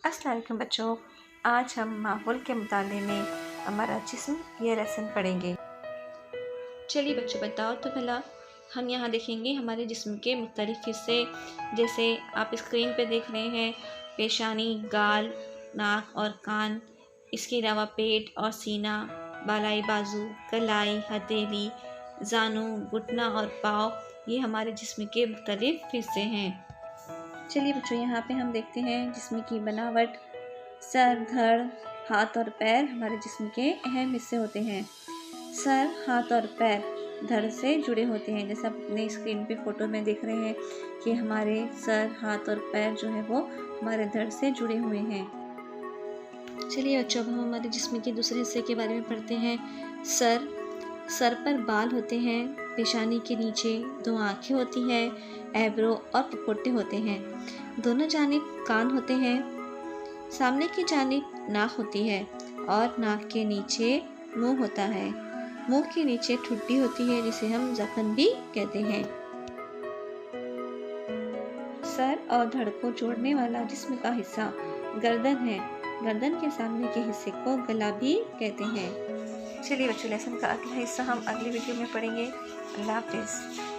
अस्सलाम वालेकुम बच्चों, आज हम माहौल के मुताले में हमारा जिस्म ये लेसन पढ़ेंगे। चलिए बच्चों बताओ तो भला। हम यहाँ देखेंगे हमारे जिस्म के मुख्तलिफ हिस्से, जैसे आप स्क्रीन पे देख रहे हैं पेशानी, गाल, नाक और कान, इसके अलावा पेट और सीना, बालाई बाजू, कलाई, हथेली, जानू, घुटना और पाँव, ये हमारे जिस्म के मुख्तलिफ हिस्से हैं। चलिए बच्चों यहाँ पे हम देखते हैं जिस्म की बनावट। सर, धड़, हाथ और पैर हमारे जिस्म के अहम हिस्से होते हैं। सर, हाथ और पैर धड़ से जुड़े होते हैं, जैसे आप अपने स्क्रीन पे फोटो में देख रहे हैं कि हमारे सर, हाथ और पैर जो है वो हमारे धड़ से जुड़े हुए हैं। चलिए बच्चों अब हम हमारे जिस्म के दूसरे हिस्से के बारे में पढ़ते हैं। सर पर बाल होते हैं, पेशानी के नीचे 2 आँखें होती हैं, ऐब्रो और पपोटे होते हैं, दोनों जानिब कान होते हैं, सामने की जानिब नाक होती है और नाक के नीचे मुंह होता है। मुंह के नीचे ठुड्डी होती है जिसे हम ज़फ़न भी कहते हैं। सर और धड़ को जोड़ने वाला जिस्म का हिस्सा गर्दन है। गर्दन के सामने के हिस्से को गला भी कहते हैं। चलिए बच्चों लेसन का अगला हिस्सा हम अगली वीडियो में पढ़ेंगे। अल्लाह हाफ़िज़।